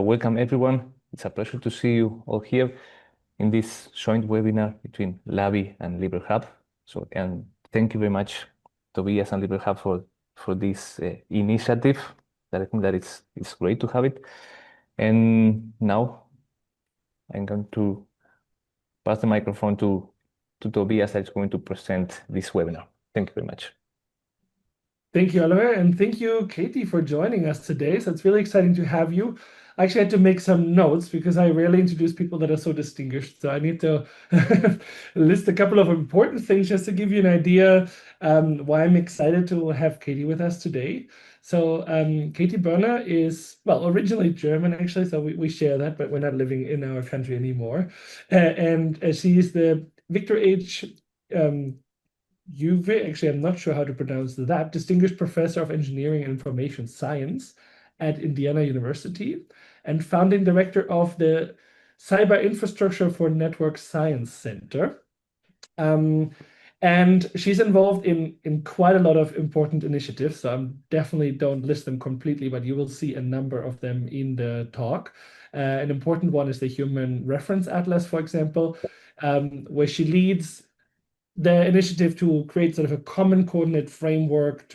Welcome everyone. It's a pleasure to see you all here in this joint webinar between LABI and LIBREhub. And thank you very much, Tobias and LIBREhub, for this initiative. That I think that it's great to have it. And now I'm going to pass the microphone to Tobias, that's going to present this webinar. Thank you very much. Thank you, Oliver, and thank you, Katy, for joining us today. So it's really exciting to have you. I actually had to make some notes because I rarely introduce people that are so distinguished. So I need to list a couple of important things just to give you an idea why I'm excited to have Katy with us today. So Katy Börner is, well, originally German, actually, so we share that, but we're not living in our country anymore. And she is the Victor H. Juve, actually, I'm not sure how to pronounce that, Distinguished Professor of Engineering and Information Science at Indiana University, and founding director of the Cyber Infrastructure for Network Science Center. And she's involved in quite a lot of important initiatives, so I definitely don't list them completely, but you will see a number of them in the talk. An important one is the Human Reference Atlas, for example, where she leads the initiative to create sort of a common coordinate framework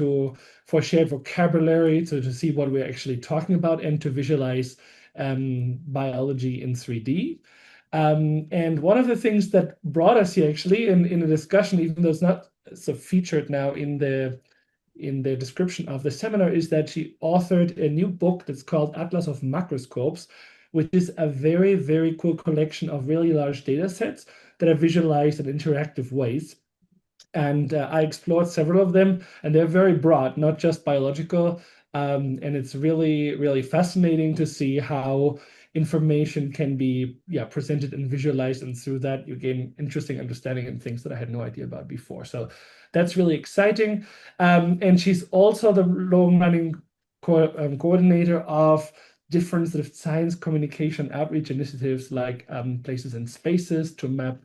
for shared vocabulary, to see what we're actually talking about and to visualize biology in 3D. And one of the things that brought us here actually in a discussion, even though it's not so featured now in the description of the seminar, is that she authored a new book that's called Atlas of Macroscopes, which is a very, very cool collection of really large data sets that are visualized in interactive ways. And I explored several of them, and they're very broad, not just biological. And it's really, really fascinating to see how information can be presented and visualized, and through that you gain interesting understanding and things that I had no idea about before. So that's really exciting. And she's also the long-running coordinator of different sort of science communication outreach initiatives, like Places and Spaces, to map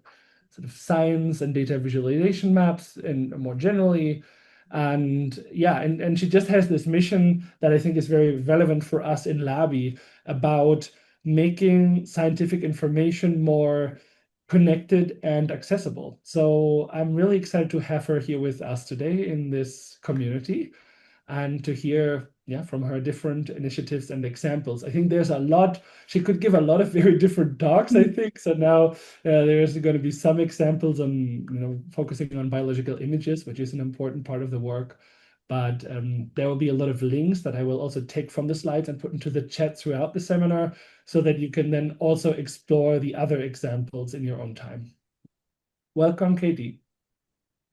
sort of science and data visualization maps, and more generally. And she just has this mission that I think is very relevant for us in LABI, about making scientific information more connected and accessible. So I'm really excited to have her here with us today in this community, and to hear from her different initiatives and examples. I think there's a lot, she could give a lot of very different talks, I think. So now there's going to be some examples on, focusing on biological images, which is an important part of the work. But there will be a lot of links that I will also take from the slides and put into the chat throughout the seminar, so that you can then also explore the other examples in your own time. Welcome, Katy.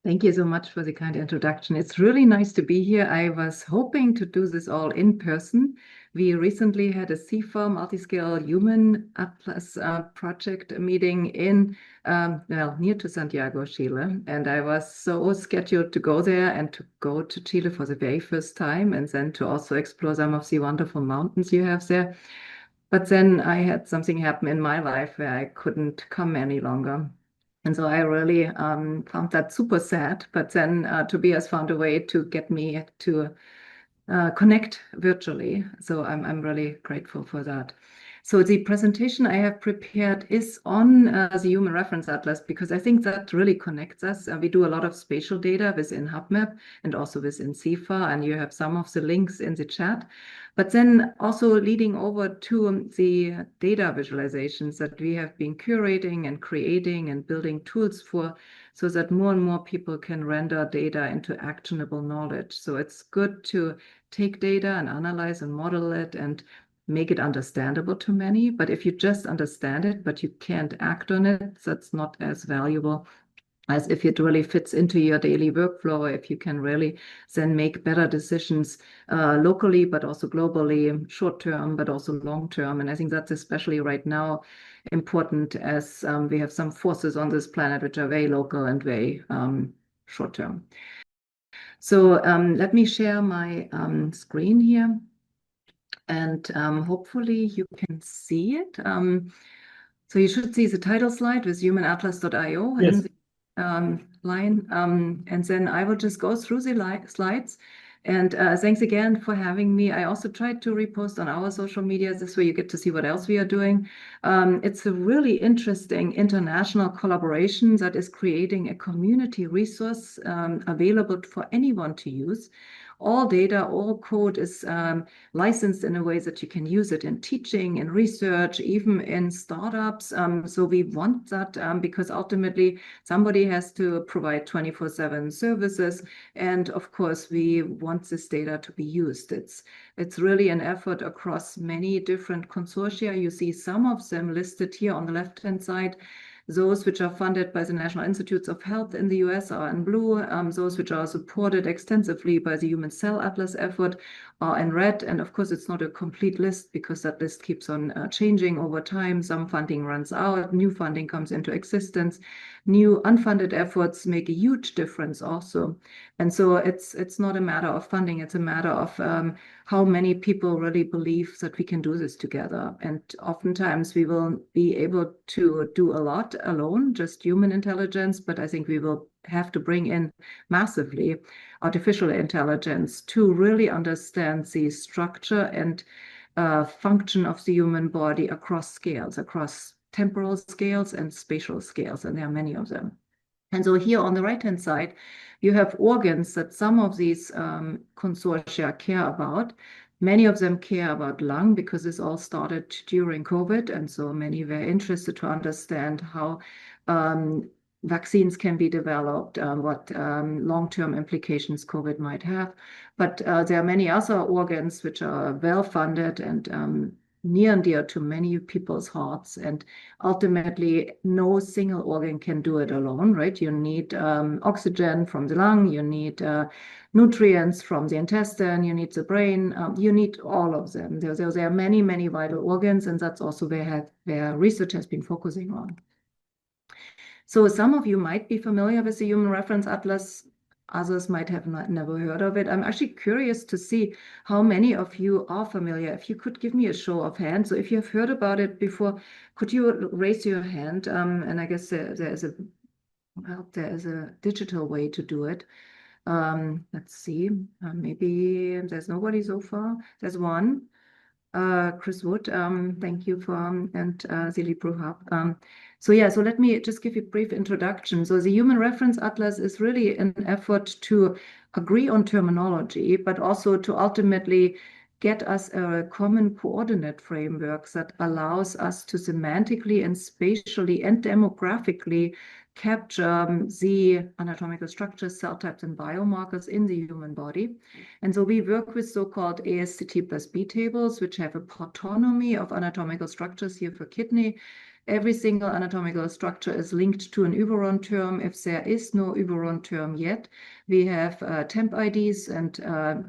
Thank you so much for the kind introduction. It's really nice to be here. I was hoping to do this all in person. We recently had a CIFAR Multiscale Human Atlas project meeting in, near to Santiago, Chile. And I was so scheduled to go there and to go to Chile for the very first time, and then to also explore some of the wonderful mountains you have there. But then I had something happen in my life where I couldn't come any longer. And so I really found that super sad. But then Tobias found a way to get me to connect virtually. So I'm really grateful for that. So the presentation I have prepared is on the Human Reference Atlas, because I think that really connects us. We do a lot of spatial data within HubMap and also within CIFAR, and you have some of the links in the chat. But then also leading over to the data visualizations that we have been curating and creating and building tools for, so that more and more people can render data into actionable knowledge. So it's good to take data and analyze and model it and make it understandable to many. But if you just understand it, but you can't act on it, that's not as valuable as if it really fits into your daily workflow, if you can really then make better decisions locally, but also globally, short term, but also long term. And I think that's especially right now important, as we have some forces on this planet which are very local and very short term. So let me share my screen here, and hopefully you can see it. So you should see the title slide with humanatlas.io. Yes. In the line, and then I will just go through the slides, And thanks again for having me. I also tried to repost on our social media. This way you get to see what else we are doing. It's a really interesting international collaboration that is creating a community resource available for anyone to use. All data, all code is licensed in a way that you can use it in teaching, in research, even in startups. So we want that because ultimately somebody has to provide 24/7 services. And of course, we want this data to be used. It's really an effort across many different consortia. You see some of them listed here on the left-hand side. Those which are funded by the National Institutes of Health in the US are in blue. Those which are supported extensively by the Human Cell Atlas effort are in red. And of course, it's not a complete list because that list keeps on changing over time. Some funding runs out, new funding comes into existence. New unfunded efforts make a huge difference also. And so it's not a matter of funding, it's a matter of how many people really believe that we can do this together. And oftentimes we will be able to do a lot alone, just human intelligence, but I think we will have to bring in massively artificial intelligence to really understand the structure and function of the human body across scales, across temporal scales and spatial scales, and there are many of them. And so here on the right-hand side, you have organs that some of these consortia care about. Many of them care about lung because this all started during COVID. And so many were interested to understand how vaccines can be developed, what long-term implications COVID might have. But there are many other organs which are well-funded and near and dear to many people's hearts. And ultimately, no single organ can do it alone, right? You need oxygen from the lung, you need nutrients from the intestine, you need the brain, you need all of them. There are many, many vital organs, and that's also where research has been focusing on. So some of you might be familiar with the Human Reference Atlas. Others might have never heard of it. I'm actually curious to see how many of you are familiar. If you could give me a show of hands. So if you have heard about it before, could you raise your hand? And I guess there is a digital way to do it. Let's see. Maybe there's nobody so far. There's one. Chris Wood, thank you for, and the LIBREhub. So let me just give you a brief introduction. So the Human Reference Atlas is really an effort to agree on terminology, but also to ultimately get us a common coordinate framework that allows us to semantically and spatially and demographically capture the anatomical structures, cell types, and biomarkers in the human body. And so we work with so-called ASCT+B tables, which have a tautology of anatomical structures here for kidney. Every single anatomical structure is linked to an Uberon term. If there is no Uberon term yet, we have temp IDs, and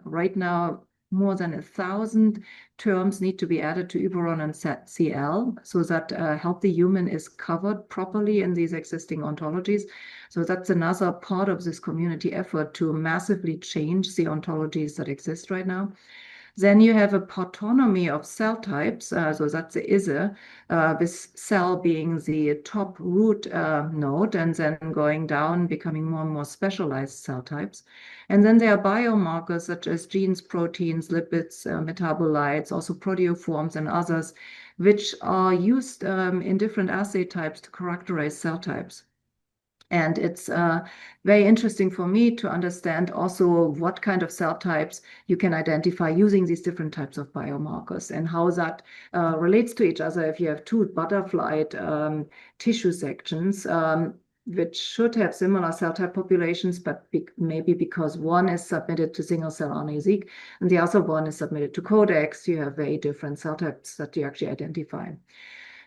right now, more than 1,000 terms need to be added to Uberon and CL so that healthy human is covered properly in these existing ontologies. So that's another part of this community effort to massively change the ontologies that exist right now. Then you have a tautology of cell types, so that's the ISE, with cell being the top root node, and then going down, becoming more and more specialized cell types. And then there are biomarkers such as genes, proteins, lipids, metabolites, also proteoforms and others, which are used in different assay types to characterize cell types. And it's very interesting for me to understand also what kind of cell types you can identify using these different types of biomarkers and how that relates to each other. If you have two butterfly tissue sections, which should have similar cell type populations, but maybe because one is submitted to single cell RNA-seq and the other one is submitted to Codex, you have very different cell types that you actually identify.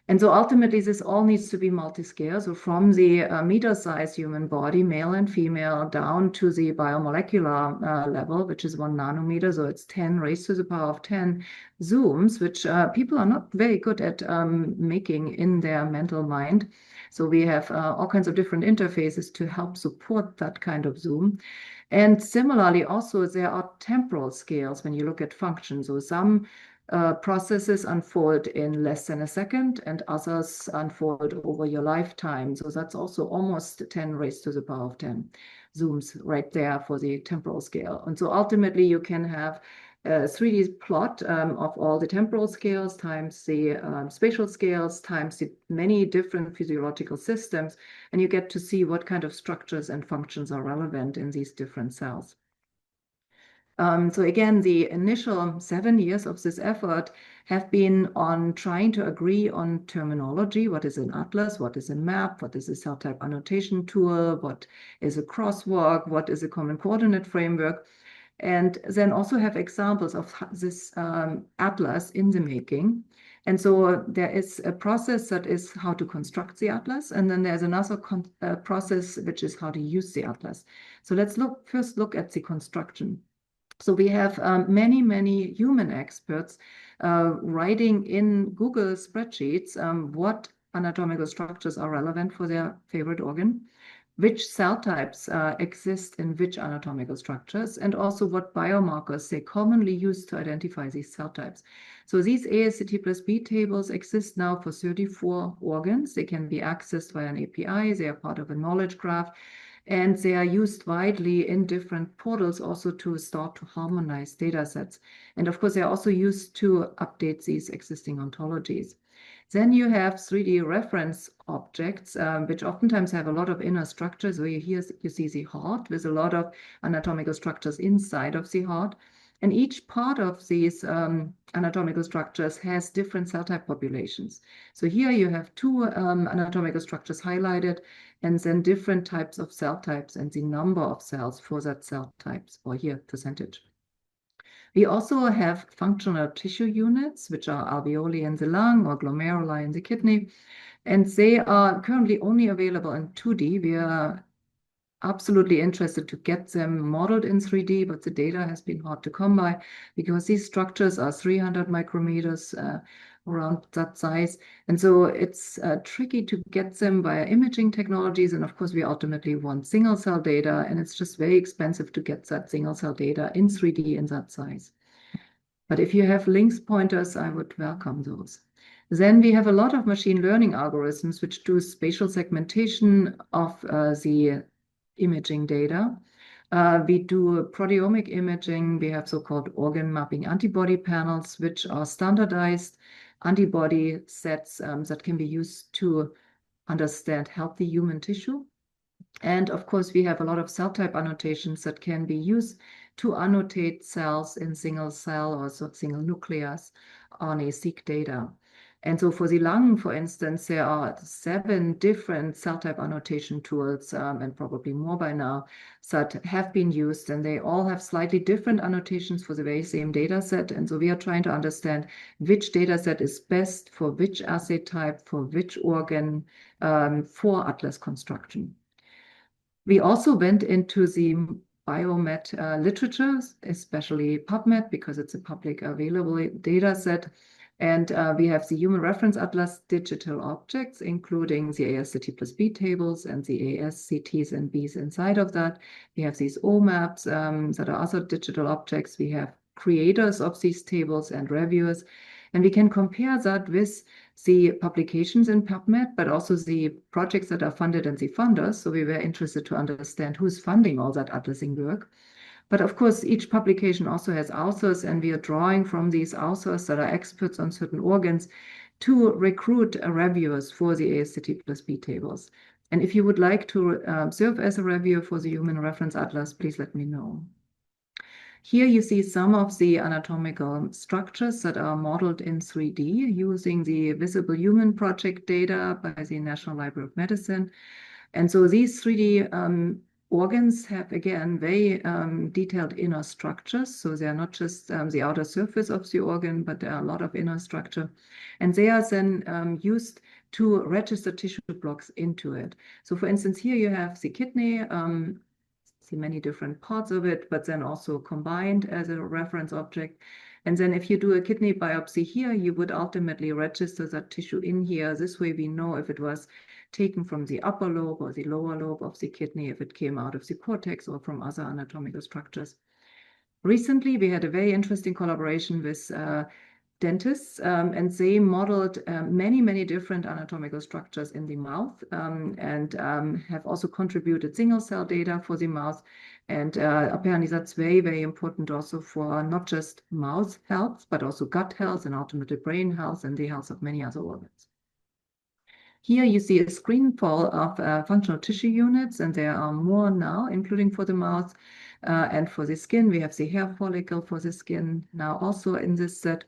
And so ultimately, this all needs to be multiscale. So from the meter-sized human body, male and female, down to the biomolecular level, which is 1 nanometer. So it's 10 raised to the power of 10 zooms, which people are not very good at making in their mental mind. So we have all kinds of different interfaces to help support that kind of zoom. And similarly, also, there are temporal scales when you look at functions. So some processes unfold in less than a second and others unfold over your lifetime. So that's also almost 10 raised to the power of 10 zooms right there for the temporal scale. And so ultimately you can have a 3D plot of all the temporal scales times the spatial scales times the many different physiological systems, and you get to see what kind of structures and functions are relevant in these different cells. So again, the initial 7 years of this effort have been on trying to agree on terminology. What is an atlas? What is a map? What is a cell type annotation tool? What is a crosswalk? What is a common coordinate framework? And then also have examples of this atlas in the making. And so there is a process that is how to construct the atlas, and then there's another process which is how to use the atlas. So let's first look at the construction. So we have many human experts writing in Google spreadsheets what anatomical structures are relevant for their favorite organ, which cell types exist in which anatomical structures, and also what biomarkers they commonly use to identify these cell types. So these ASCT+B tables exist now for 34 organs. They can be accessed via an API. They are part of a knowledge graph. And they are used widely in different portals also to start to harmonize data sets. And of course, they're also used to update these existing ontologies. Then you have 3D reference objects, which oftentimes have a lot of inner structures. So here you see the heart with a lot of anatomical structures inside of the heart. And each part of these anatomical structures has different cell type populations. So here you have 2 anatomical structures highlighted, and then different types of cell types and the number of cells for that cell types, or here, percentage. We also have functional tissue units, which are alveoli in the lung or glomeruli in the kidney, and they are currently only available in 2D. We are absolutely interested to get them modeled in 3D, but the data has been hard to come by because these structures are 300 micrometers around that size. And so it's tricky to get them via imaging technologies. And of course, we ultimately want single cell data, and it's just very expensive to get that single cell data in 3D in that size. But if you have links pointers, I would welcome those. Then we have a lot of machine learning algorithms which do spatial segmentation of the imaging data. We do proteomic imaging. We have so-called organ mapping antibody panels, which are standardized antibody sets that can be used to understand healthy human tissue. And of course, we have a lot of cell type annotations that can be used to annotate cells in single cell or single nucleus RNA-seq data. And so for the lung, for instance, there are 7 different cell type annotation tools, and probably more by now, that have been used, and they all have slightly different annotations for the very same data set. And so we are trying to understand which data set is best for which assay type, for which organ, for atlas construction. We also went into the biomed literature, especially PubMed, because it's a public available data set. And we have the Human Reference Atlas digital objects, including the ASCT+B tables and the ASCTs and Bs inside of that. We have these OMAPs that are other digital objects. We have creators of these tables and reviewers. And we can compare that with the publications in PubMed, but also the projects that are funded and the funders. So we were interested to understand who's funding all that atlasing work. But of course, each publication also has authors, and we are drawing from these authors that are experts on certain organs to recruit reviewers for the ASCT+B tables. And if you would like to serve as a reviewer for the Human Reference Atlas, please let me know. Here you see some of the anatomical structures that are modeled in 3D using the Visible Human Project data by the National Library of Medicine. And so these 3D organs have, again, very detailed inner structures. So they are not just the outer surface of the organ, but there are a lot of inner structure. And they are then used to register tissue blocks into it. So for instance, here you have the kidney, see many different parts of it, but then also combined as a reference object. And then if you do a kidney biopsy here, you would ultimately register that tissue in here. This way we know if it was taken from the upper lobe or the lower lobe of the kidney, if it came out of the cortex or from other anatomical structures. Recently, we had a very interesting collaboration with dentists, and they modeled many different anatomical structures in the mouth, and have also contributed single cell data for the mouth. And apparently that's very important also for not just mouth health, but also gut health and ultimately brain health and the health of many other organs. Here you see a screenfall of functional tissue units, and there are more now, including for the mouth and for the skin. We have the hair follicle for the skin now also in this set.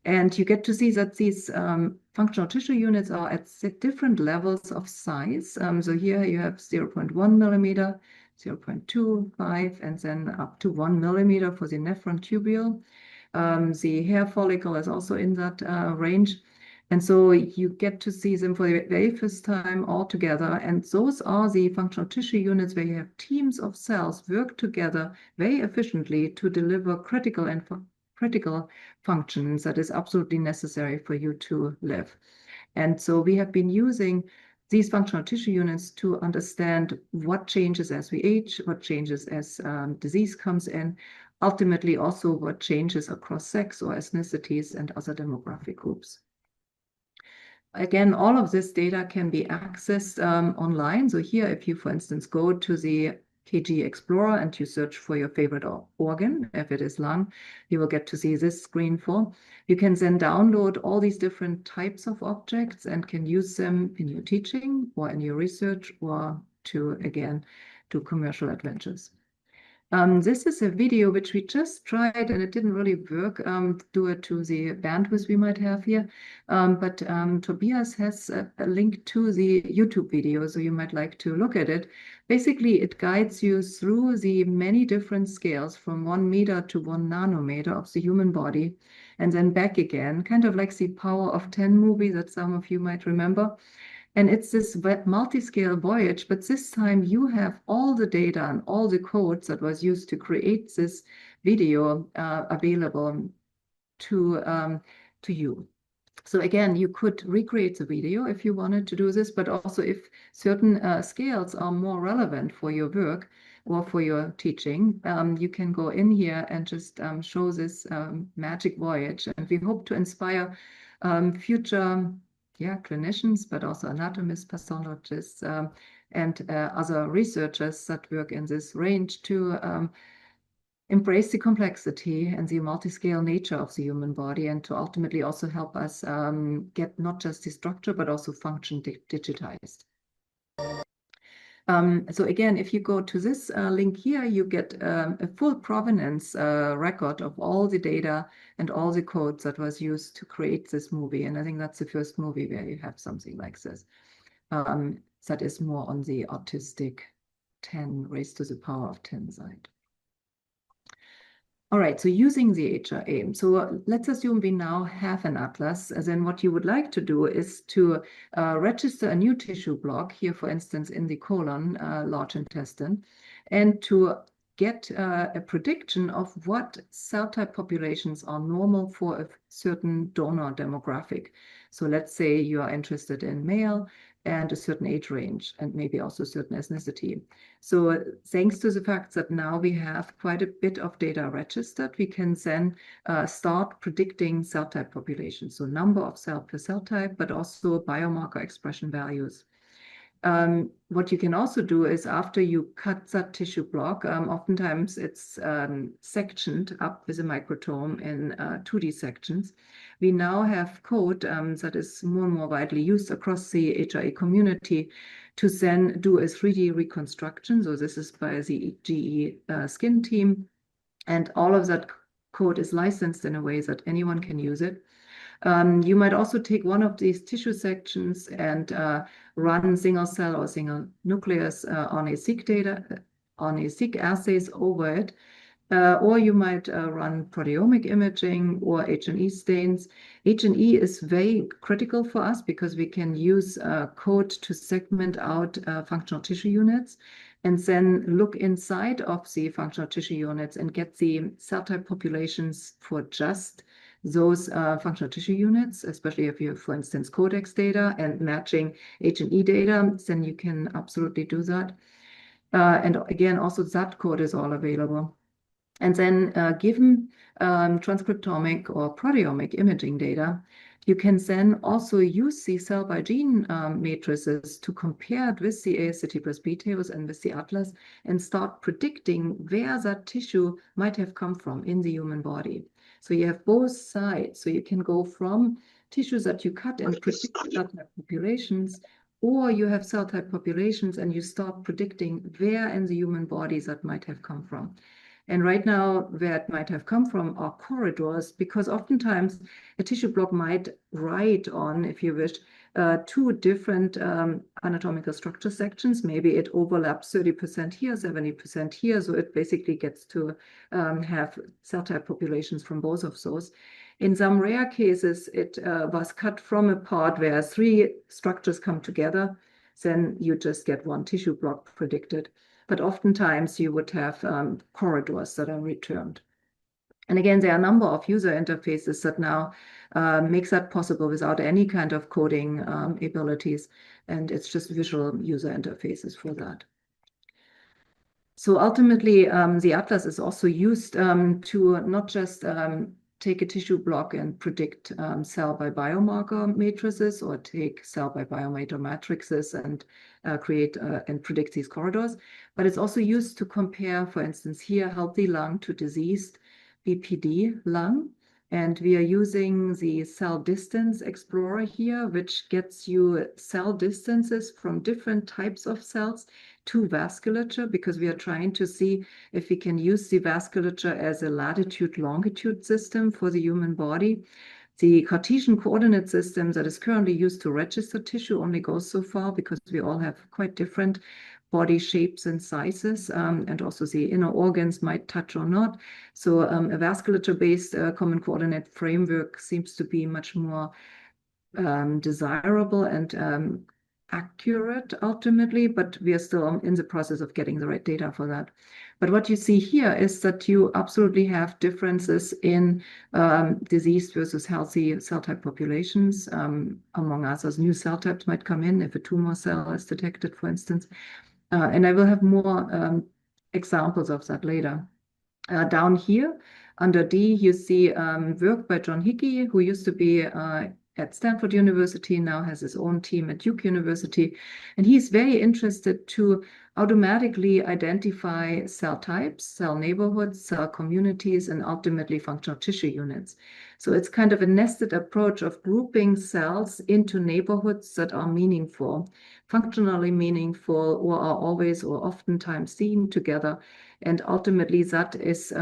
And you get to see that these functional tissue units are at different levels of size. So here you have 0.1 millimeter, 0.25, and then up to 1 millimeter for the nephron tubule. The hair follicle is also in that range. And so you get to see them for the very first time all together. And those are the functional tissue units where you have teams of cells work together very efficiently to deliver critical functions that is absolutely necessary for you to live. And so we have been using these functional tissue units to understand what changes as we age, what changes as disease comes in, ultimately also what changes across sex or ethnicities and other demographic groups. Again, all of this data can be accessed online. So here, if you, for instance, go to the KG Explorer and you search for your favorite organ, if it is lung, you will get to see this screen full. You can then download all these different types of objects and can use them in your teaching or in your research or to, again, do commercial adventures. This is a video which we just tried and it didn't really work due to the bandwidth we might have here. But Tobias has a link to the YouTube video, so you might like to look at it. Basically, it guides you through the many different scales from 1 meter to 1 nanometer of the human body, and then back again, kind of like the Power of 10 movie that some of you might remember. And it's this multi-scale voyage, but this time you have all the data and all the codes that was used to create this video available to you. So again, you could recreate the video if you wanted to do this, but also if certain scales are more relevant for your work or for your teaching, you can go in here and just show this magic voyage. And we hope to inspire future clinicians, but also anatomists, pathologists, and other researchers that work in this range to embrace the complexity and the multi-scale nature of the human body, and to ultimately also help us get not just the structure, but also function digitized. So again, if you go to this link here, you get a full provenance record of all the data and all the codes that was used to create this movie. And I think that's the first movie where you have something like this. That is more on the autistic 10 raised to the power of 10 side. All right, so using the HRA. So let's assume we now have an atlas. Then what you would like to do is to register a new tissue block here, for instance, in the colon, large intestine, and to get a prediction of what cell type populations are normal for a certain donor demographic. So let's say you are interested in male and a certain age range, and maybe also a certain ethnicity. So thanks to the fact that now we have quite a bit of data registered, we can then start predicting cell type populations. So number of cell per cell type, but also biomarker expression values. What you can also do is after you cut that tissue block, oftentimes it's sectioned up with a microtome in 2D sections. We now have code that is more and more widely used across the HRA community to then do a 3D reconstruction. So this is by the GE skin team. And all of that code is licensed in a way that anyone can use it. You might also take one of these tissue sections and run single cell or single nucleus RNA-seq assays over it. Or you might run proteomic imaging or H&E stains. H&E is very critical for us because we can use code to segment out functional tissue units and then look inside of the functional tissue units and get the cell type populations for just those functional tissue units, especially if you have, for instance, codex data and matching H&E data, then you can absolutely do that. And again, also that code is all available. And then given transcriptomic or proteomic imaging data, you can then also use the cell by gene matrices to compare it with the ASCT+B tables and with the atlas and start predicting where that tissue might have come from in the human body. So you have both sides. So you can go from tissues that you cut and predict cell type populations, or you have cell type populations and you start predicting where in the human body that might have come from. And right now, where it might have come from are corridors, because oftentimes a tissue block might write on, if you wish, two different anatomical structure sections. Maybe it overlaps 30% here, 70% here. So it basically gets to have cell type populations from both of those. In some rare cases, it was cut from a part where three structures come together. Then you just get one tissue block predicted. But oftentimes you would have corridors that are returned. And again, there are a number of user interfaces that now makes that possible without any kind of coding abilities. And it's just visual user interfaces for that. So ultimately, the atlas is also used to not just take a tissue block and predict cell by biomarker matrices, or take cell by biomarker matrices and create and predict these corridors, but it's also used to compare, for instance, here, healthy lung to diseased BPD lung. And we are using the cell distance explorer here, which gets you cell distances from different types of cells to vasculature, because we are trying to see if we can use the vasculature as a latitude-longitude system for the human body. The Cartesian coordinate system that is currently used to register tissue only goes so far, because we all have quite different body shapes and sizes, and also the inner organs might touch or not. So a vasculature-based common coordinate framework seems to be much more desirable and accurate ultimately, but we are still in the process of getting the right data for that. But what you see here is that you absolutely have differences in diseased versus healthy cell type populations. Among others, new cell types might come in if a tumor cell is detected, for instance. And I will have more examples of that later. Down here, under D, you see work by John Hickey, who used to be at Stanford University, now has his own team at Duke University. And he's very interested to automatically identify cell types, cell neighborhoods, cell communities, and ultimately functional tissue units. So it's kind of a nested approach of grouping cells into neighborhoods that are meaningful, functionally meaningful, or are always or oftentimes seen together. And ultimately that is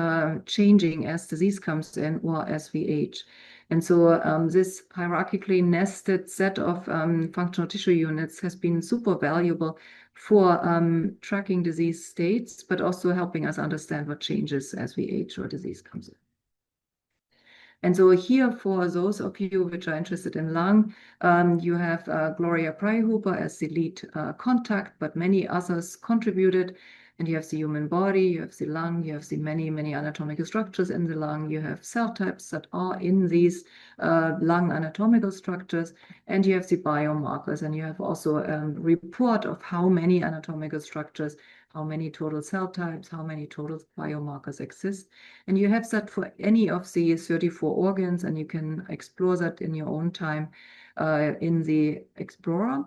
changing as disease comes in or as we age. And so this hierarchically nested set of functional tissue units has been super valuable for tracking disease states, but also helping us understand what changes as we age or disease comes in. And so here, for those of you which are interested in lung, you have Gloria Pryhuber as the lead contact, but many others contributed. And you have the human body, you have the lung, you have the many, many anatomical structures in the lung, you have cell types that are in these lung anatomical structures, and you have the biomarkers, and you have also a report of how many anatomical structures, how many total cell types, how many total biomarkers exist. And you have that for any of the 34 organs, and you can explore that in your own time in the Explorer.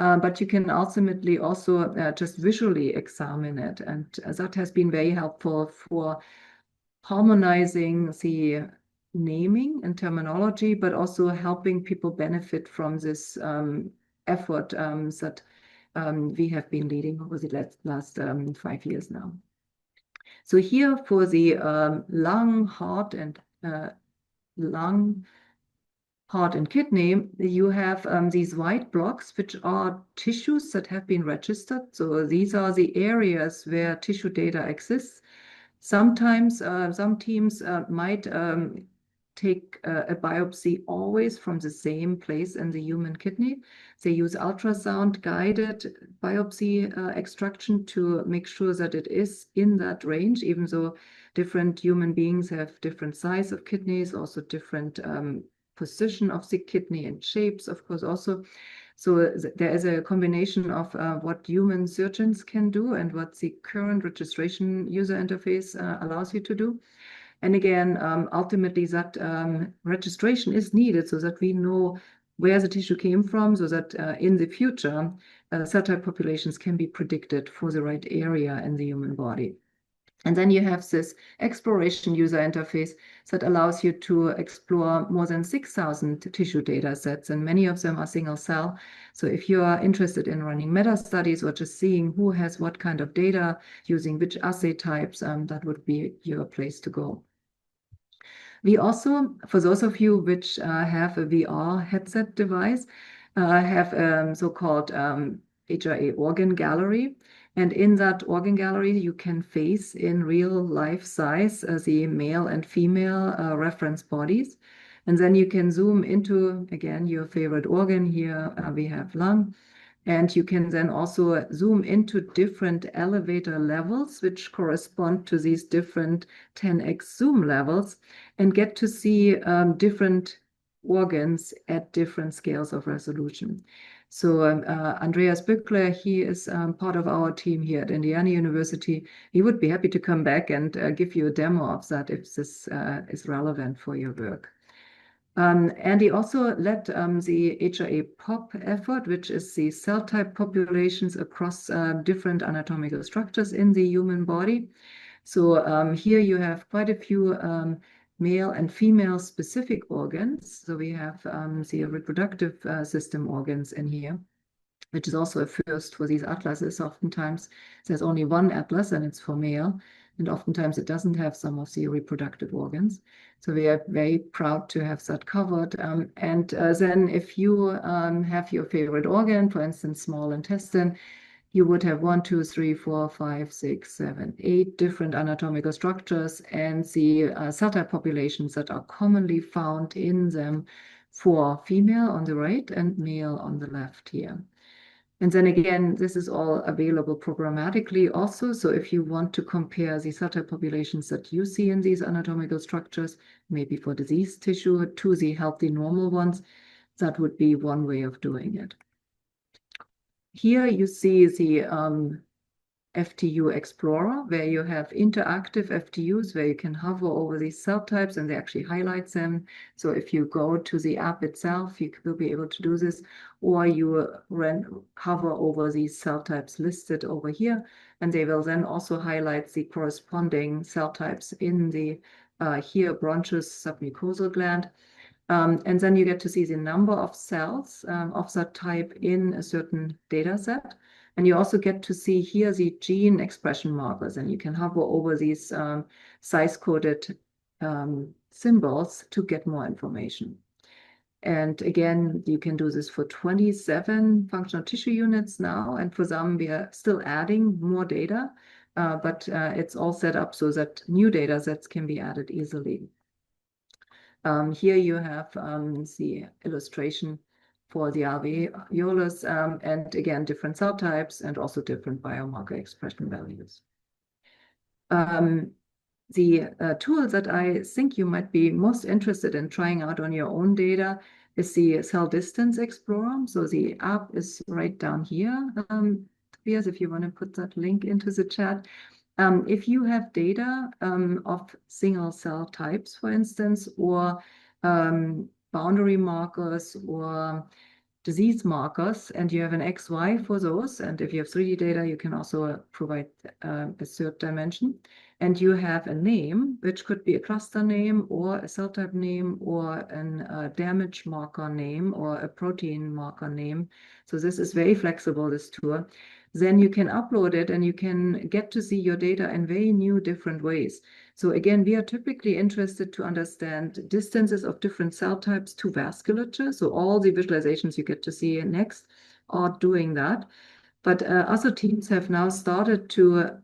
But you can ultimately also just visually examine it. And that has been very helpful for harmonizing the naming and terminology, but also helping people benefit from this effort that we have been leading over the last 5 years now. So here for the lung, heart, and kidney, you have these white blocks, which are tissues that have been registered. So these are the areas where tissue data exists. Sometimes some teams might take a biopsy always from the same place in the human kidney. They use ultrasound-guided biopsy extraction to make sure that it is in that range, even though different human beings have different size of kidneys, also different position of the kidney and shapes, of course, also. So there is a combination of what human surgeons can do and what the current registration user interface allows you to do. And again, ultimately that registration is needed so that we know where the tissue came from, so that in the future, cell type populations can be predicted for the right area in the human body. And then you have this exploration user interface that allows you to explore more than 6,000 tissue data sets, and many of them are single cell. So if you are interested in running meta studies or just seeing who has what kind of data using which assay types, that would be your place to go. We also, for those of you which have a VR headset device, have so-called HRA organ gallery. And in that organ gallery, you can face in real life size the male and female reference bodies. And then you can zoom into, again, your favorite organ here. We have lung. And you can then also zoom into different elevator levels, which correspond to these different 10x zoom levels, and get to see different organs at different scales of resolution. So Andreas Bückler, he is part of our team here at Indiana University. He would be happy to come back and give you a demo of that if this is relevant for your work. And he also led the HRA POP effort, which is the cell type populations across different anatomical structures in the human body. So here you have quite a few male and female specific organs. So we have the reproductive system organs in here, which is also a first for these atlases. Oftentimes there's only one atlas and it's for male, and oftentimes it doesn't have some of the reproductive organs. So we are very proud to have that covered. And then if you have your favorite organ, for instance, small intestine, you would have 1, 2, 3, 4, 5, 6, 7, 8 different anatomical structures and the cell type populations that are commonly found in them for female on the right and male on the left here. And then again, this is all available programmatically also. So if you want to compare the cell type populations that you see in these anatomical structures, maybe for diseased tissue, to the healthy normal ones, that would be one way of doing it. Here you see the FTU Explorer, where you have interactive FTUs, where you can hover over these cell types and they actually highlight them. So if you go to the app itself, you will be able to do this, or you hover over these cell types listed over here, and they will then also highlight the corresponding cell types in the here bronchus submucosal gland. And then you get to see the number of cells of that type in a certain data set. And you also get to see here the gene expression markers, and you can hover over these size-coded symbols to get more information. And again, you can do this for 27 functional tissue units now, and for some we are still adding more data, but it's all set up so that new data sets can be added easily. Here you have the illustration for the alveolus, and again, different cell types and also different biomarker expression values. The tool that I think you might be most interested in trying out on your own data is the Cell Distance Explorer. So the app is right down here. Tobias, if you want to put that link into the chat. If you have data of single cell types, for instance, or boundary markers or disease markers, and you have an XY for those, and if you have 3D data, you can also provide a third dimension, and you have a name, which could be a cluster name or a cell type name or a damage marker name or a protein marker name. So this is very flexible, this tool. Then you can upload it and you can get to see your data in very new, different ways. So again, we are typically interested to understand distances of different cell types to vasculature. So all the visualizations you get to see next are doing that. But other teams have now started to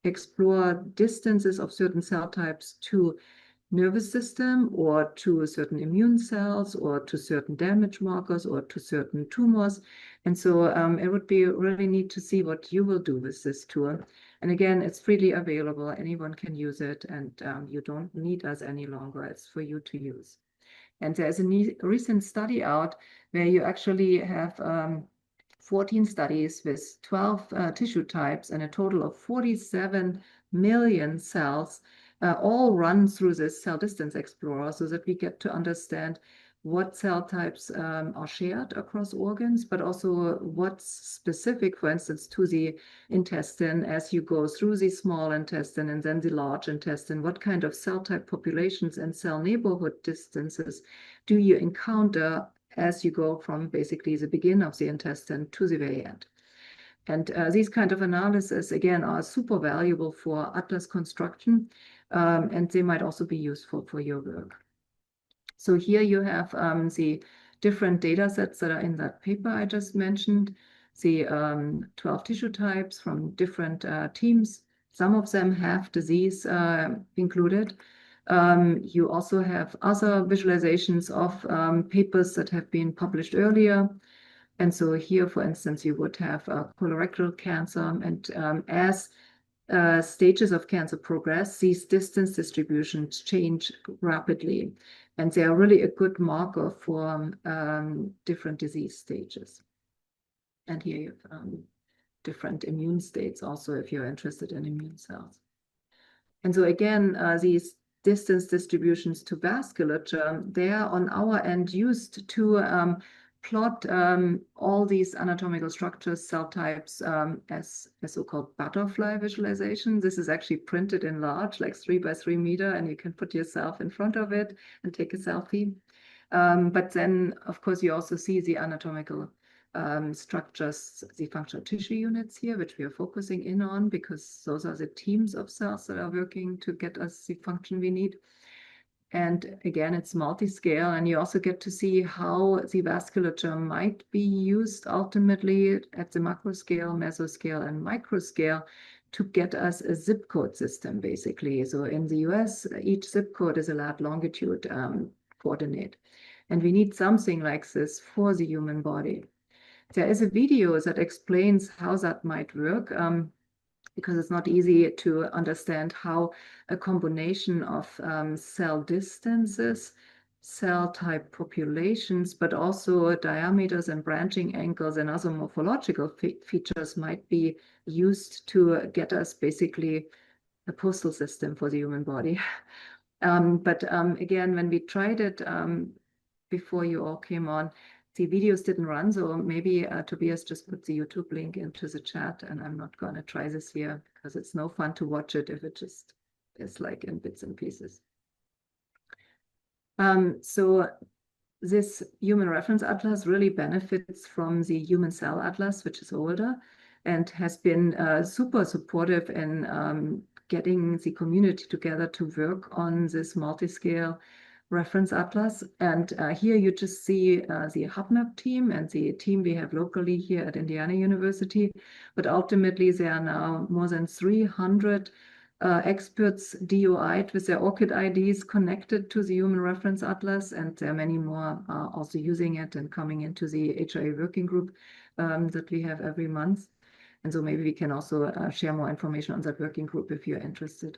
explore distances of certain cell types to nervous system or to certain immune cells or to certain damage markers or to certain tumors. And so it would be really neat to see what you will do with this tool. And again, it's freely available. Anyone can use it, and you don't need us any longer. It's for you to use. And there's a recent study out where you actually have 14 studies with 12 tissue types and a total of 47 million cells, all run through this cell distance explorer, so that we get to understand what cell types are shared across organs, but also what's specific, for instance, to the intestine as you go through the small intestine and then the large intestine. What kind of cell type populations and cell neighborhood distances do you encounter as you go from basically the beginning of the intestine to the very end? And these kind of analysis, again, are super valuable for atlas construction, and they might also be useful for your work. So here you have the different data sets that are in that paper I just mentioned, the 12 tissue types from different teams. Some of them have disease included. You also have other visualizations of papers that have been published earlier. And so here, for instance, you would have colorectal cancer. And as stages of cancer progress, these distance distributions change rapidly. And they are really a good marker for different disease stages. And here you have different immune states also, if you're interested in immune cells. And so again, these distance distributions to vasculature, they are on our end used to plot all these anatomical structures, cell types as a so-called butterfly visualization. This is actually printed in large, like 3 by 3 meter, and you can put yourself in front of it and take a selfie. But then, of course, you also see the anatomical structures, the functional tissue units here, which we are focusing in on, because those are the teams of cells that are working to get us the function we need. And again, it's multi-scale, and you also get to see how the vasculature might be used ultimately at the macro scale, mesoscale, and microscale to get us a zip code system, basically. So in the US, each zip code is a lat longitude coordinate. And we need something like this for the human body. There is a video that explains how that might work, because it's not easy to understand how a combination of cell distances, cell type populations, but also diameters and branching angles and other morphological features might be used to get us basically a postal system for the human body. But again, when we tried it before you all came on, the videos didn't run, so maybe Tobias just put the YouTube link into the chat, and I'm not going to try this here because it's no fun to watch it if it just is like in bits and pieces. So this human reference atlas really benefits from the human cell atlas, which is older and has been super supportive in getting the community together to work on this multi-scale reference atlas. And here you just see the HubMap team and the team we have locally here at Indiana University. But ultimately, there are now more than 300 experts DOI'd with their ORCID IDs connected to the Human Reference Atlas, and there are many more also using it and coming into the HRA working group that we have every month. And so maybe we can also share more information on that working group if you're interested.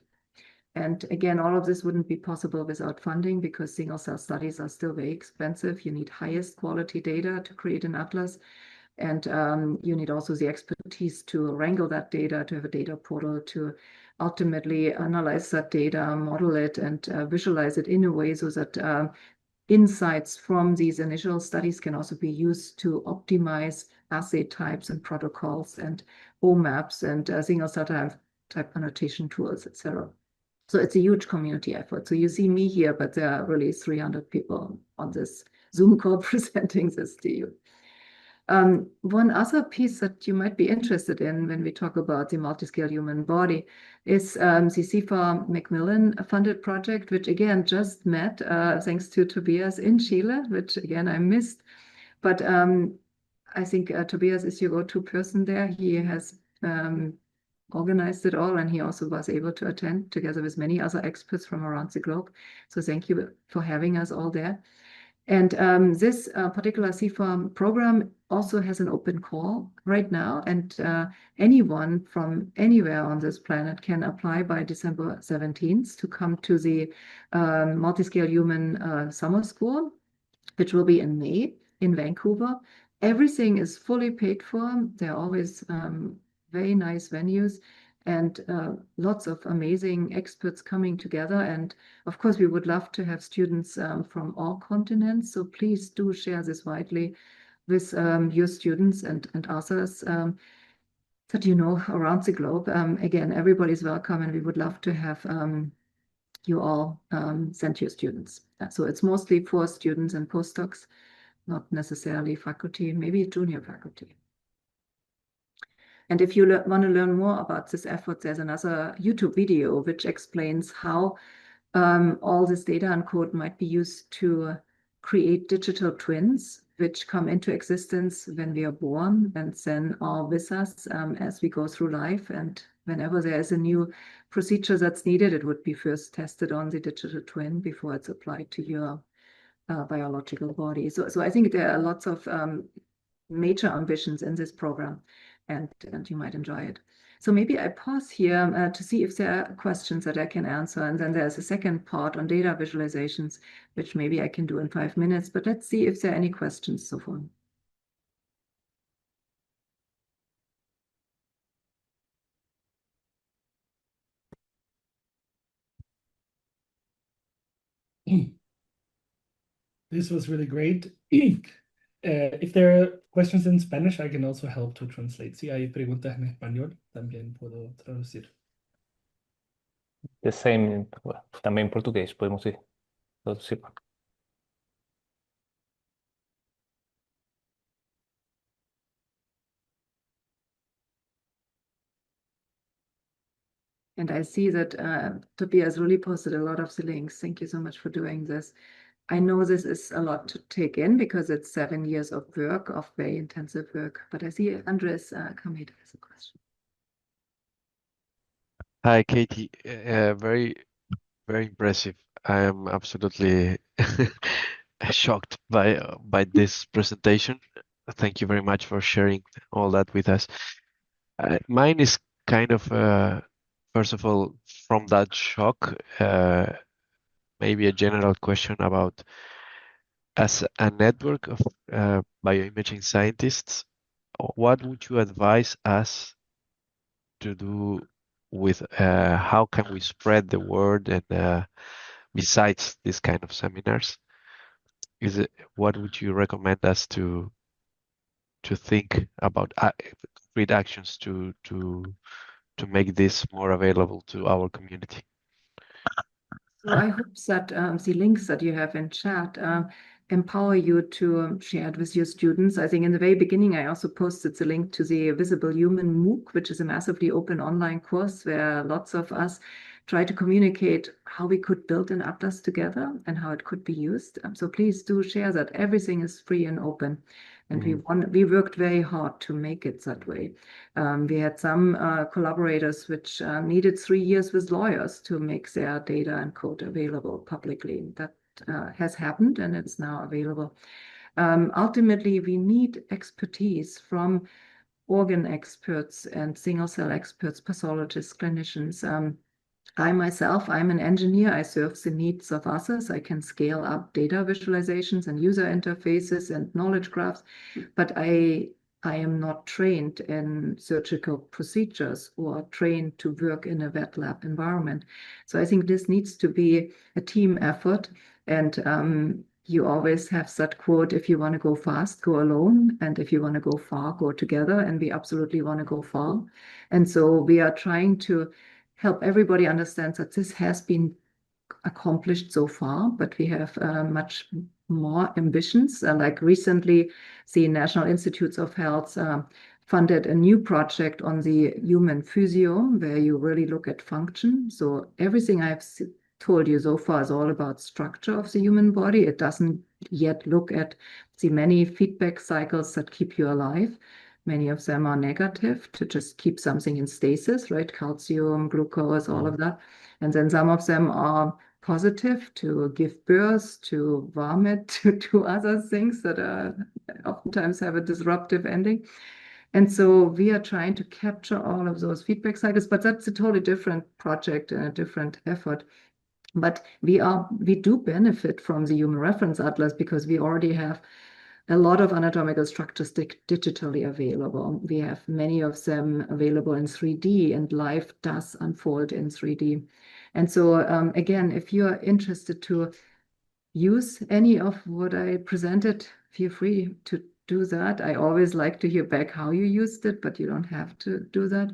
And again, all of this wouldn't be possible without funding, because single cell studies are still very expensive. You need highest quality data to create an atlas. And you need also the expertise to wrangle that data, to have a data portal, to ultimately analyze that data, model it, and visualize it in a way so that insights from these initial studies can also be used to optimize assay types and protocols and OMAPs and single cell type annotation tools, etc. So it's a huge community effort. So you see me here, but there are really 300 people on this Zoom call presenting this to you. One other piece that you might be interested in when we talk about the multiscale human body is the CIFAR Macmillan funded project, which again just met thanks to Tobias in Chile, which again I missed. But I think Tobias is your go-to person there. He has organized it all, and he also was able to attend together with many other experts from around the globe. So thank you for having us all there. And this particular CIFAR program also has an open call right now, and anyone from anywhere on this planet can apply by December 17th to come to the Multiscale Human Summer School, which will be in May in Vancouver. Everything is fully paid for. There are always very nice venues and lots of amazing experts coming together. And of course, we would love to have students from all continents. So please do share this widely with your students and others that you know around the globe. Again, everybody's welcome, and we would love to have you all send your students. So it's mostly for students and postdocs, not necessarily faculty, maybe junior faculty. And if you want to learn more about this effort, there's another YouTube video which explains how all this data and code might be used to create digital twins, which come into existence when we are born and then are with us as we go through life. And whenever there is a new procedure that's needed, it would be first tested on the digital twin before it's applied to your biological body. So I think there are lots of major ambitions in this program, and you might enjoy it. So maybe I pause here to see if there are questions that I can answer. And then there's a second part on data visualizations, which maybe I can do in 5 minutes. But let's see if there are any questions so far. This was really great. If there are questions in Spanish, I can also help to translate. Si hay preguntas en español, también puedo traducir. The same, well, también en portugués podemos ir, traducir. And I see that Tobias really posted a lot of the links. Thank you so much for doing this. I know this is a lot to take in because it's 7 years of work, of very intensive work. But I see Andres Kameda has a question. Hi, Katy. Very, very impressive. I am absolutely shocked by this presentation. Thank you very much for sharing all that with us. Mine is kind of, first of all, from that shock, maybe a general question about, as a network of bioimaging scientists, what would you advise us to do with how can we spread the word, and besides this kind of seminars, what would you recommend us to think about concrete actions to make this more available to our community? So I hope that the links that you have in chat empower you to share it with your students. I think in the very beginning, I also posted the link to the Visible Human MOOC, which is a massively open online course where lots of us try to communicate how we could build an atlas together and how it could be used. So please do share that. Everything is free and open. And we worked very hard to make it that way. We had some collaborators which needed 3 years with lawyers to make their data and code available publicly. That has happened, and it's now available. Ultimately, we need expertise from organ experts and single cell experts, pathologists, clinicians. I myself, I'm an engineer. I serve the needs of others. I can scale up data visualizations and user interfaces and knowledge graphs, but I am not trained in surgical procedures or trained to work in a wet lab environment. So I think this needs to be a team effort. And you always have that quote, if you want to go fast, go alone. And if you want to go far, go together. And we absolutely want to go far. And so we are trying to help everybody understand that this has been accomplished so far, but we have much more ambitions. Like recently, the National Institutes of Health funded a new project on the human physiome, where you really look at function. So everything I've told you so far is all about structure of the human body. It doesn't yet look at the many feedback cycles that keep you alive. Many of them are negative, to just keep something in stasis, right? Calcium, glucose, all of that. And then some of them are positive, to give birth, to vomit, to do other things that oftentimes have a disruptive ending. And so we are trying to capture all of those feedback cycles, but that's a totally different project and a different effort. But we do benefit from the Human Reference Atlas because we already have a lot of anatomical structures digitally available. We have many of them available in 3D, and life does unfold in 3D. And so again, if you are interested to use any of what I presented, feel free to do that. I always like to hear back how you used it, but you don't have to do that.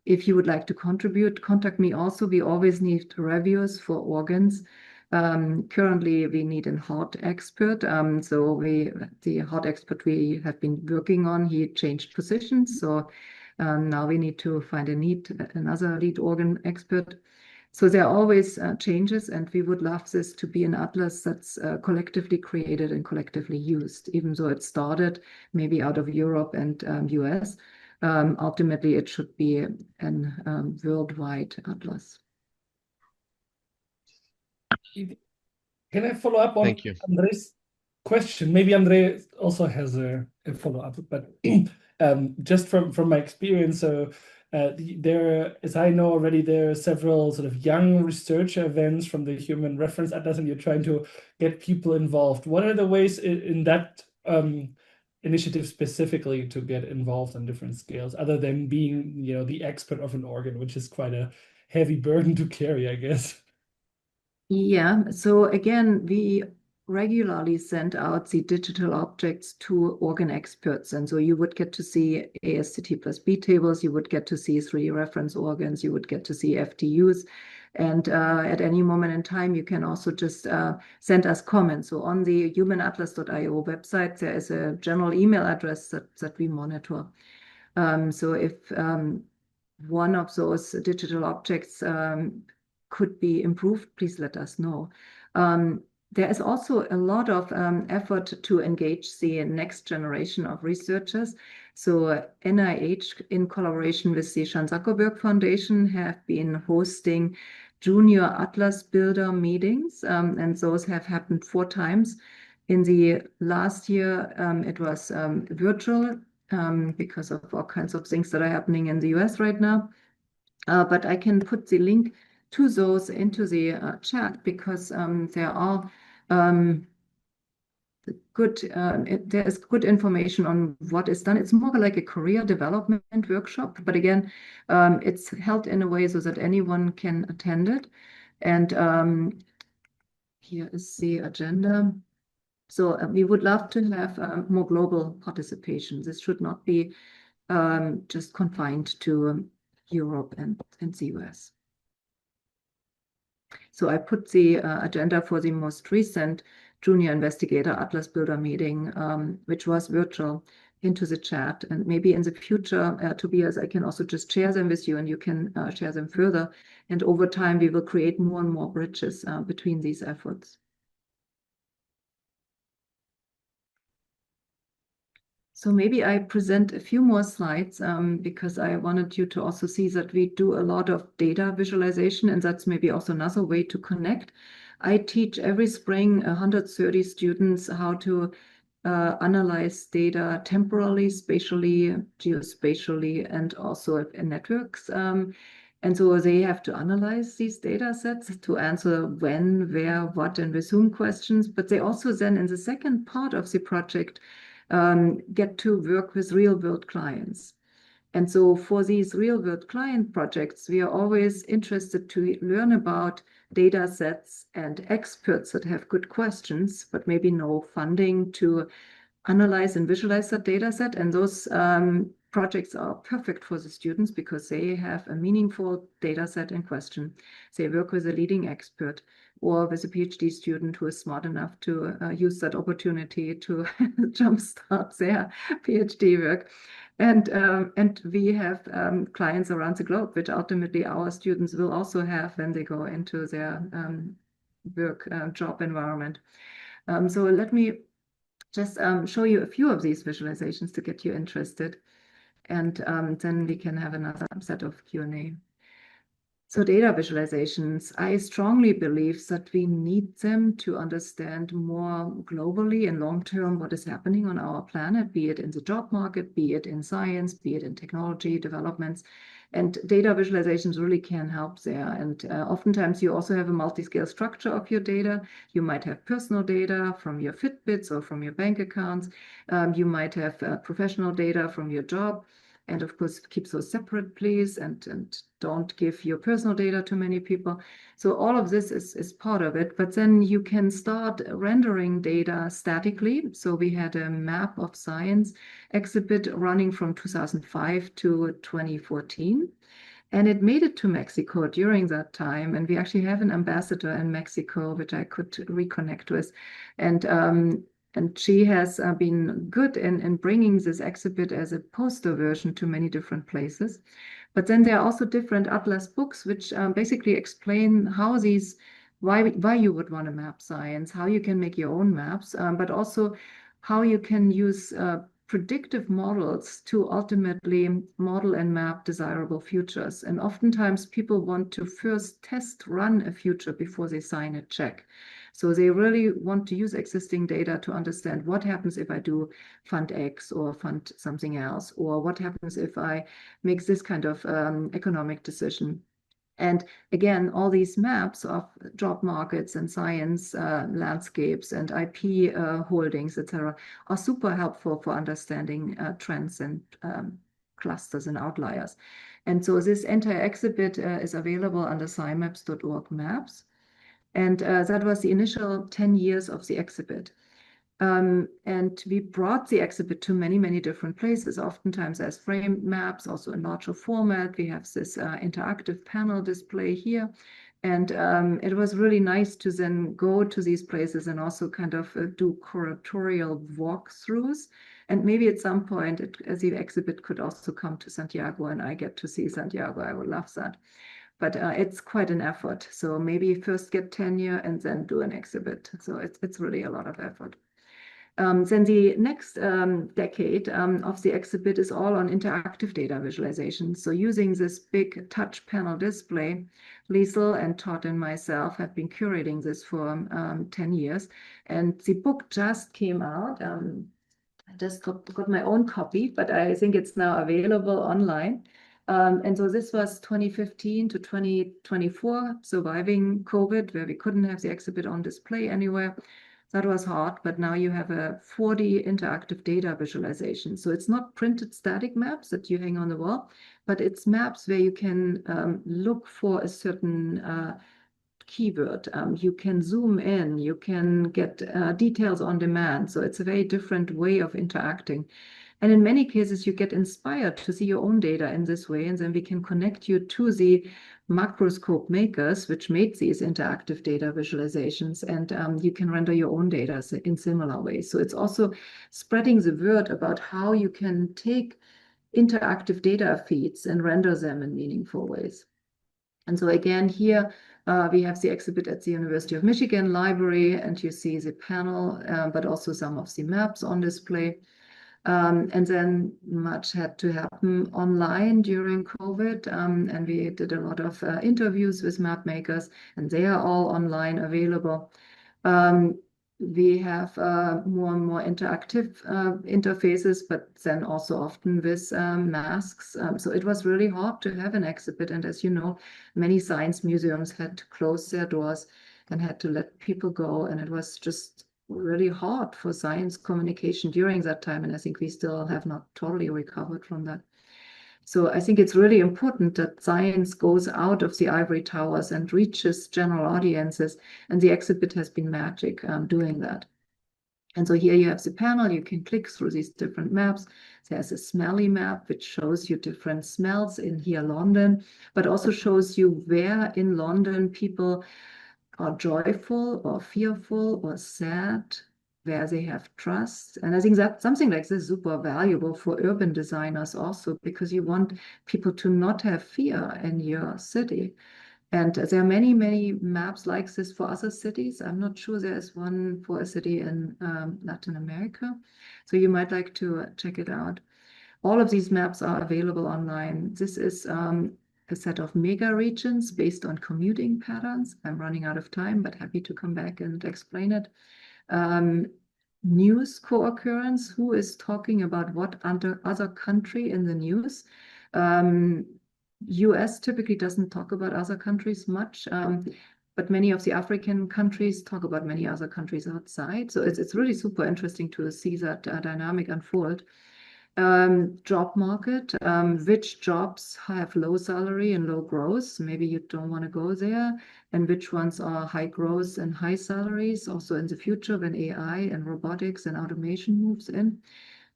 If you would like to contribute, contact me also. We always need reviews for organs. Currently, we need a heart expert. So the heart expert we have been working on, he changed positions. So now we need to find another lead organ expert. So there are always changes, and we would love this to be an atlas that's collectively created and collectively used, even though it started maybe out of Europe and US. Ultimately, it should be a worldwide atlas. Can I follow up on Thank you. Andre's question? Maybe Andre also has a follow-up, but just from my experience, so as I know already, there are several sort of young research events from the Human Reference Atlas, and you're trying to get people involved. What are the ways in that initiative specifically to get involved on different scales, other than being, the expert of an organ, which is quite a heavy burden to carry, I guess? Yeah, so again, we regularly send out the digital objects to organ experts. And so you would get to see ASCT plus B tables, you would get to see 3 reference organs, you would get to see FTUs. And at any moment in time, you can also just send us comments. So on the humanatlas.io website, there is a general email address that we monitor. So if one of those digital objects could be improved, please let us know. There is also a lot of effort to engage the next generation of researchers. So NIH, in collaboration with the Chan Zuckerberg Foundation, have been hosting junior atlas builder meetings, and those have happened 4 times. In the last year, it was virtual because of all kinds of things that are happening in the US right now. But I can put the link to those into the chat because there are there is good information on what is done. It's more like a career development workshop, but again, it's held in a way so that anyone can attend it. And here is the agenda. So we would love to have more global participation. This should not be just confined to Europe and the US. So I put the agenda for the most recent Junior Investigator Atlas Builder meeting, which was virtual, into the chat. And maybe in the future, Tobias, I can also just share them with you and you can share them further. And over time, we will create more and more bridges between these efforts. So maybe I present a few more slides because I wanted you to also see that we do a lot of data visualization, and that's maybe also another way to connect. I teach every spring 130 students how to analyze data temporally, spatially, geospatially, and also in networks. And so they have to analyze these data sets to answer when, where, what, and with whom questions. But they also then, in the second part of the project, get to work with real-world clients. And so for these real-world client projects, we are always interested to learn about data sets and experts that have good questions, but maybe no funding to analyze and visualize that data set. And those projects are perfect for the students because they have a meaningful data set in question. They work with a leading expert or with a PhD student who is smart enough to use that opportunity to jumpstart their PhD work. And we have clients around the globe, which ultimately our students will also have when they go into their work job environment. So let me just show you a few of these visualizations to get you interested. And then we can have another set of Q&A. So data visualizations, I strongly believe that we need them to understand more globally and long-term what is happening on our planet, be it in the job market, be it in science, be it in technology developments. And data visualizations really can help there. And oftentimes you also have a multi-scale structure of your data. You might have personal data from your Fitbits or from your bank accounts. You might have professional data from your job. And of course, keep those separate, please, and don't give your personal data to many people. So all of this is part of it. But then you can start rendering data statically. So we had a map of science exhibit running from 2005 to 2014. And it made it to Mexico during that time. And we actually have an ambassador in Mexico, which I could reconnect with. And she has been good in bringing this exhibit as a poster version to many different places. But then there are also different atlas books, which basically explain how why you would want to map science, how you can make your own maps, but also how you can use predictive models to ultimately model and map desirable futures. And oftentimes people want to first test run a future before they sign a check. So they really want to use existing data to understand what happens if I do fund X or fund something else, or what happens if I make this kind of economic decision. And again, all these maps of job markets and science landscapes and IP holdings, etc., are super helpful for understanding trends and clusters and outliers. And so this entire exhibit is available under scimaps.org maps. And that was the initial 10 years of the exhibit. And we brought the exhibit to many, many different places, oftentimes as frame maps, also in larger format. We have this interactive panel display here. And it was really nice to then go to these places and also kind of do curatorial walkthroughs. And maybe at some point, the exhibit could also come to Santiago, and I get to see Santiago. I would love that. But it's quite an effort. So maybe first get tenure and then do an exhibit. So it's really a lot of effort. Then the next decade of the exhibit is all on interactive data visualization. So using this big touch panel display, Liesel and Todd and myself have been curating this for 10 years. And the book just came out. I just got my own copy, but I think it's now available online. And so this was 2015 to 2024, surviving COVID, where we couldn't have the exhibit on display anywhere. That was hard, but now you have a 4D interactive data visualization. So it's not printed static maps that you hang on the wall, but it's maps where you can look for a certain keyword. You can zoom in, you can get details on demand. So it's a very different way of interacting. And in many cases, you get inspired to see your own data in this way, and then we can connect you to the macroscope makers, which make these interactive data visualizations, and you can render your own data in similar ways. So it's also spreading the word about how you can take interactive data feeds and render them in meaningful ways. And so again, here we have the exhibit at the University of Michigan Library, and you see the panel, but also some of the maps on display. And then much had to happen online during COVID, and we did a lot of interviews with map makers, and they are all online available. We have more and more interactive interfaces, but then also often with masks. So it was really hard to have an exhibit. And as you know, many science museums had to close their doors and had to let people go. And it was just really hard for science communication during that time. And I think we still have not totally recovered from that. So I think it's really important that science goes out of the ivory towers and reaches general audiences. And the exhibit has been magic doing that. And so here you have the panel. You can click through these different maps. There's a smelly map, which shows you different smells in here, London, but also shows you where in London people are joyful or fearful or sad, where they have trust. And I think that something like this is super valuable for urban designers also, because you want people to not have fear in your city. And there are many, many maps like this for other cities. I'm not sure there is one for a city in Latin America. So you might like to check it out. All of these maps are available online. This is a set of mega regions based on commuting patterns. I'm running out of time, but happy to come back and explain it. News co-occurrence, who is talking about what under other country in the news. US typically doesn't talk about other countries much, but many of the African countries talk about many other countries outside. So it's really super interesting to see that dynamic unfold. Job market, which jobs have low salary and low growth? Maybe you don't want to go there. And which ones are high growth and high salaries also in the future when AI and robotics and automation moves in.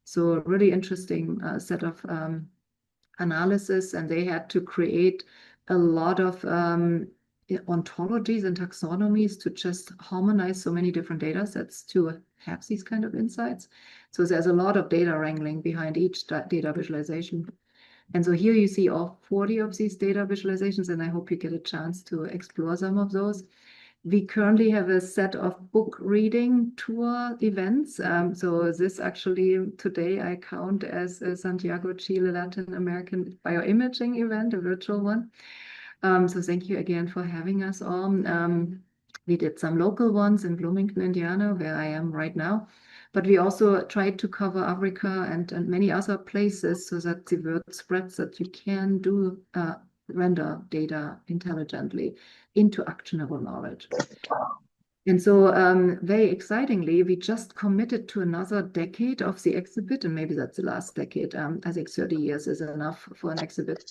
So a really interesting set of analysis, and they had to create a lot of ontologies and taxonomies to just harmonize so many different data sets to have these kind of insights. So there's a lot of data wrangling behind each data visualization. And so here you see all 40 of these data visualizations, and I hope you get a chance to explore some of those. We currently have a set of book reading tour events. So this actually today I count as a Santiago, Chile, Latin American bioimaging event, a virtual one. So thank you again for having us on. We did some local ones in Bloomington, Indiana, where I am right now. But we also tried to cover Africa and many other places so that the word spreads that you can do render data intelligently into actionable knowledge. And so very excitingly, we just committed to another decade of the exhibit, and maybe that's the last decade. I think 30 years is enough for an exhibit.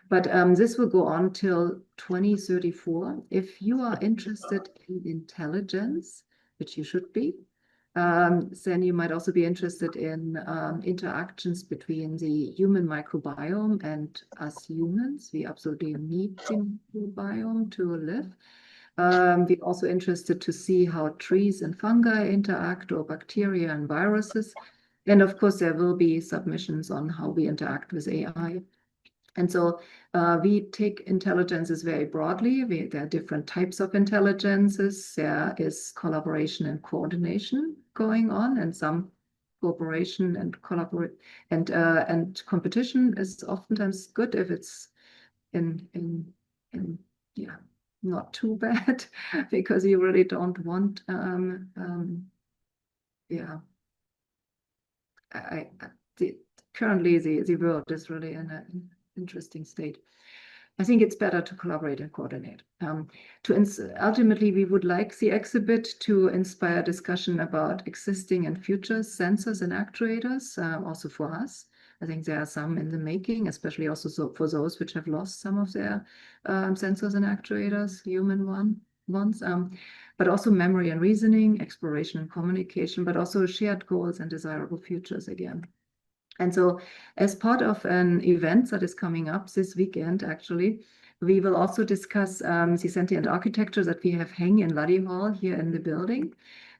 But this will go on till 2034. If you are interested in intelligence, which you should be, then you might also be interested in interactions between the human microbiome and us humans. We absolutely need the microbiome to live. We're also interested to see how trees and fungi interact, or bacteria and viruses. And of course, there will be submissions on how we interact with AI. And so we take intelligences very broadly. There are different types of intelligences. There is collaboration and coordination going on, and some cooperation and collaborate and competition is oftentimes good if it's yeah, not too bad, because you really don't want currently the world is really in an interesting state. I think it's better to collaborate and coordinate. Ultimately, we would like the exhibit to inspire discussion about existing and future sensors and actuators, also for us. I think there are some in the making, especially also for those which have lost some of their sensors and actuators, human ones, but also memory and reasoning, exploration and communication, but also shared goals and desirable futures again. And so as part of an event that is coming up this weekend, actually, we will also discuss the sentient architecture that we have hanging in Luddy Hall here in the building.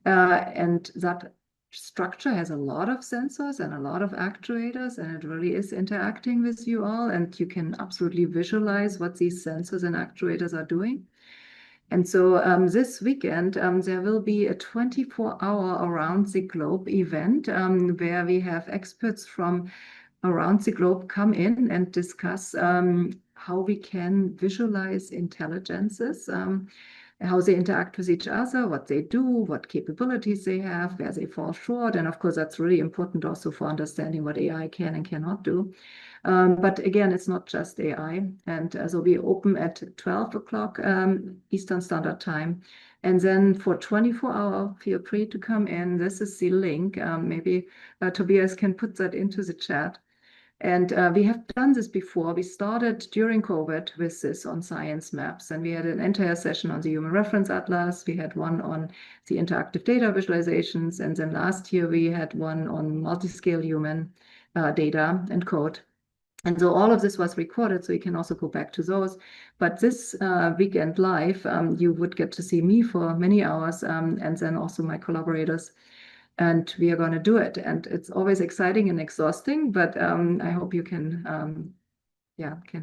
And that structure has a lot of sensors and a lot of actuators, and it really is interacting with you all. And you can absolutely visualize what these sensors and actuators are doing. And so this weekend, there will be a 24-hour around the globe event where we have experts from around the globe come in and discuss how we can visualize intelligences, how they interact with each other, what they do, what capabilities they have, where they fall short. And of course, that's really important also for understanding what AI can and cannot do. But again, it's not just AI. And so we open at 12 o'clock Eastern Standard Time. And then for 24 hours, feel free to come in. This is the link. Maybe Tobias can put that into the chat. And we have done this before. We started during COVID with this on science maps, and we had an entire session on the Human Reference Atlas. We had one on the interactive data visualizations. And then last year, we had one on multiscale human data and code. And so all of this was recorded, so you can also go back to those. But this weekend live, you would get to see me for many hours, and then also my collaborators. And we are going to do it. And it's always exciting and exhausting, but I hope you can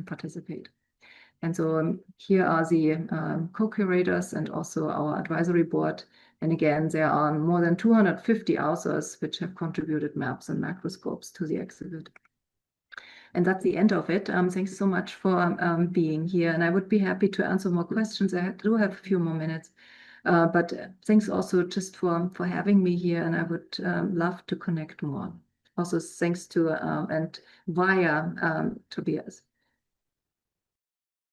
participate. And so here are the co-curators and also our advisory board. And again, there are more than 250 authors which have contributed maps and macroscopes to the exhibit. And that's the end of it. Thanks so much for being here. And I would be happy to answer more questions. I do have a few more minutes. But thanks also just for having me here. And I would love to connect more. Also, thanks to and via Tobias.